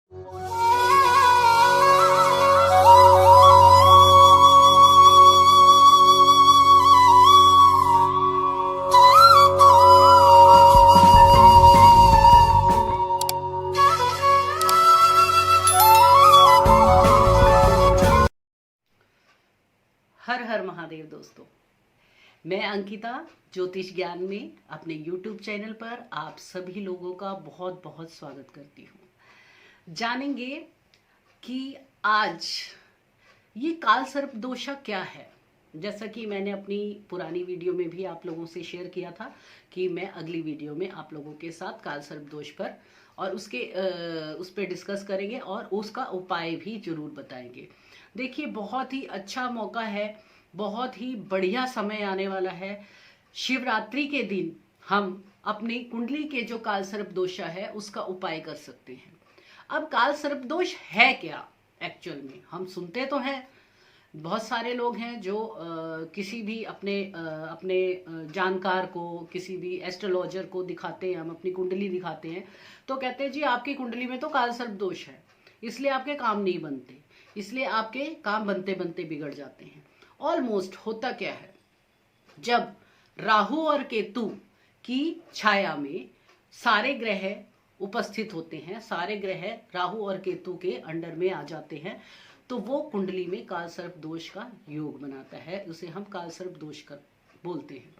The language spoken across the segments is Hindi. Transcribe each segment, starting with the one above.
हर हर महादेव दोस्तों, मैं अंकिता ज्योतिष ज्ञान में अपने YouTube चैनल पर आप सभी लोगों का बहुत बहुत स्वागत करती हूँ। जानेंगे कि आज ये काल सर्प दोषा क्या है। जैसा कि मैंने अपनी पुरानी वीडियो में भी आप लोगों से शेयर किया था कि मैं अगली वीडियो में आप लोगों के साथ काल सर्प दोष पर और उस पर डिस्कस करेंगे और उसका उपाय भी जरूर बताएंगे। देखिए, बहुत ही अच्छा मौका है, बहुत ही बढ़िया समय आने वाला है। शिवरात्रि के दिन हम अपनी कुंडली के जो काल सर्प दोषा है उसका उपाय कर सकते हैं। अब काल सर्प दोष है क्या? एक्चुअल में हम सुनते तो हैं, बहुत सारे लोग हैं जो किसी भी अपने जानकार को, किसी भी एस्ट्रोलॉजर को दिखाते हैं, हम अपनी कुंडली दिखाते हैं तो कहते हैं जी आपकी कुंडली में तो काल सर्प दोष है, इसलिए आपके काम नहीं बनते, इसलिए आपके काम बनते बनते बिगड़ जाते हैं। ऑलमोस्ट होता क्या है, जब राहु और केतु की छाया में सारे ग्रह उपस्थित होते हैं, सारे ग्रह राहु और केतु के अंडर में आ जाते हैं तो वो कुंडली में काल सर्प दोष का योग बनाता है। उसे हम काल सर्प दोष कर बोलते हैं।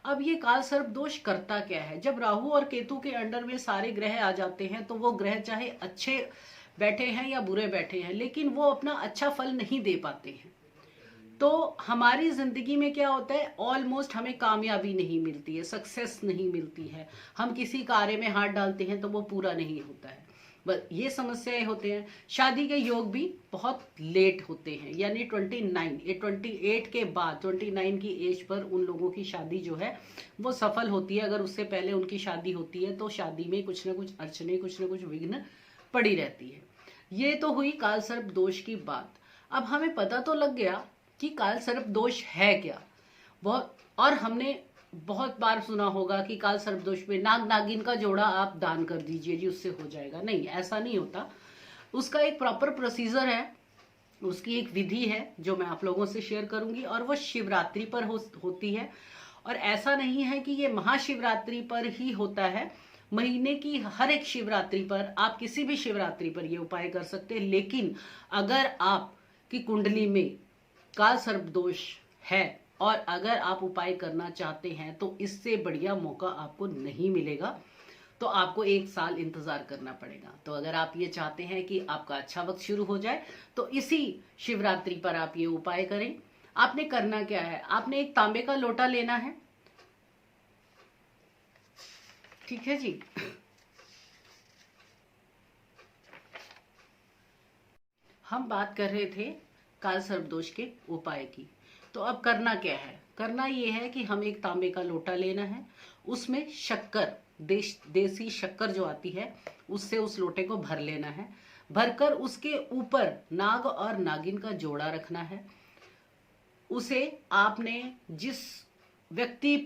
अब ये काल सर्प दोष करता क्या है? जब राहु और केतु के अंडर में सारे ग्रह आ जाते हैं तो वो ग्रह चाहे अच्छे बैठे हैं या बुरे बैठे हैं, लेकिन वो अपना अच्छा फल नहीं दे पाते हैं। तो हमारी जिंदगी में क्या होता है, ऑलमोस्ट हमें कामयाबी नहीं मिलती है, सक्सेस नहीं मिलती है। हम किसी कार्य में हाथ डालते हैं तो वो पूरा नहीं होता है, बस ये समस्याएं होते हैं। शादी के योग भी बहुत लेट होते हैं, यानी 28 के बाद 29 की एज पर उन लोगों की शादी जो है वो सफल होती है। अगर उससे पहले उनकी शादी होती है तो शादी में कुछ ना कुछ अड़चने, कुछ ना कुछ विघ्न पड़ी रहती है। ये तो हुई काल सर्प दोष की बात। अब हमें पता तो लग गया कि काल सर्प दोष है क्या। बहुत और हमने बहुत बार सुना होगा कि काल सर्प दोष में नाग नागिन का जोड़ा आप दान कर दीजिए जी, उससे हो जाएगा। नहीं, ऐसा नहीं होता। उसका एक प्रॉपर प्रोसीजर है, उसकी एक विधि है जो मैं आप लोगों से शेयर करूंगी, और वो शिवरात्रि पर होती है। और ऐसा नहीं है कि ये महाशिवरात्रि पर ही होता है, महीने की हर एक शिवरात्रि पर, आप किसी भी शिवरात्रि पर ये उपाय कर सकते हैं। लेकिन अगर आपकी कुंडली में काल सर्प दोष है और अगर आप उपाय करना चाहते हैं तो इससे बढ़िया मौका आपको नहीं मिलेगा, तो आपको 1 साल इंतजार करना पड़ेगा। तो अगर आप ये चाहते हैं कि आपका अच्छा वक्त शुरू हो जाए तो इसी शिवरात्रि पर आप ये उपाय करें। आपने करना क्या है, आपने एक तांबे का लोटा लेना है, ठीक है जी। हम बात कर रहे थे काल सर्प दोष के उपाय की, तो अब करना क्या है? करना ये है कि हम एक तांबे का लोटा लेना है, उसमें शक्कर, देसी शक्कर जो आती है उससे उस लोटे को भर लेना है। भरकर उसके ऊपर नाग और नागिन का जोड़ा रखना है। उसे आपने जिस व्यक्ति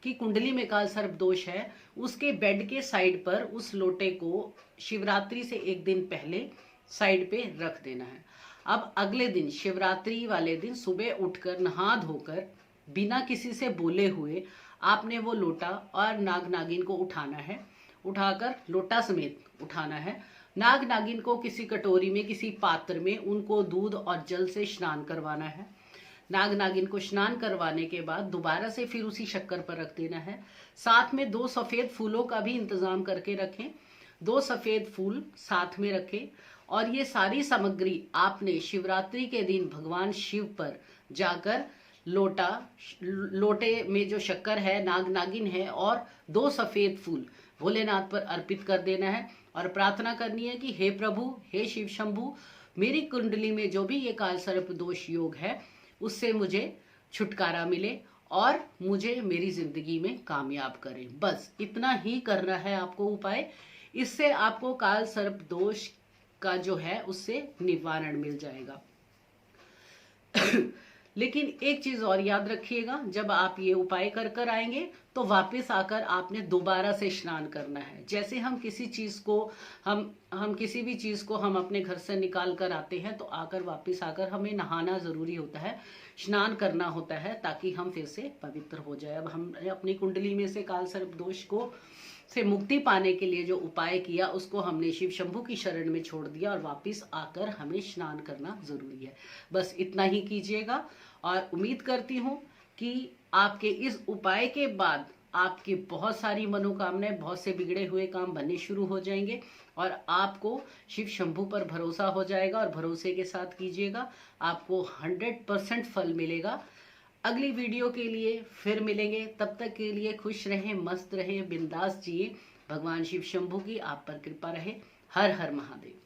की कुंडली में काल सर्प दोष है उसके बेड के साइड पर उस लोटे को शिवरात्रि से 1 दिन पहले साइड पे रख देना है। अब अगले दिन, शिवरात्रि वाले दिन सुबह उठकर नहा धोकर बिना किसी से बोले हुए आपने वो लोटा और नाग नागिन को उठाना है। उठाकर लोटा समेत उठाना है। नाग नागिन को किसी कटोरी में, किसी पात्र में उनको दूध और जल से स्नान करवाना है। नाग नागिन को स्नान करवाने के बाद दोबारा से फिर उसी शक्कर पर रख देना है। साथ में 2 सफेद फूलों का भी इंतजाम करके रखें। 2 सफेद फूल साथ में रखें और ये सारी सामग्री आपने शिवरात्रि के दिन भगवान शिव पर जाकर लोटे में जो शक्कर है, नाग नागिन है और 2 सफेद फूल भोलेनाथ पर अर्पित कर देना है और प्रार्थना करनी है कि हे प्रभु, हे शिव शंभु, मेरी कुंडली में जो भी ये काल सर्प दोष योग है उससे मुझे छुटकारा मिले और मुझे मेरी जिंदगी में कामयाब करें। बस इतना ही करना है आपको उपाय। इससे आपको काल सर्प दोष का जो है उससे निवारण मिल जाएगा। लेकिन एक चीज और याद रखिएगा, जब आप ये उपाय कर कर आएंगे तो वापस आकर आपने दोबारा से स्नान करना है। जैसे हम किसी चीज को हम किसी भी चीज को हम अपने घर से निकाल कर आते हैं तो आकर वापस आकर हमें नहाना जरूरी होता है, स्नान करना होता है, ताकि हम फिर से पवित्र हो जाए। अब हम अपनी कुंडली में से काल सर्प दोष को से मुक्ति पाने के लिए जो उपाय किया उसको हमने शिव शंभू की शरण में छोड़ दिया और वापस आकर हमें स्नान करना जरूरी है। बस इतना ही कीजिएगा और उम्मीद करती हूँ कि आपके इस उपाय के बाद आपकी बहुत सारी मनोकामनाएं, बहुत से बिगड़े हुए काम बनने शुरू हो जाएंगे और आपको शिव शंभू पर भरोसा हो जाएगा। और भरोसे के साथ कीजिएगा, आपको 100% फल मिलेगा। अगली वीडियो के लिए फिर मिलेंगे, तब तक के लिए खुश रहें, मस्त रहें, बिंदास जिए। भगवान शिव शंभू की आप पर कृपा रहे। हर हर महादेव।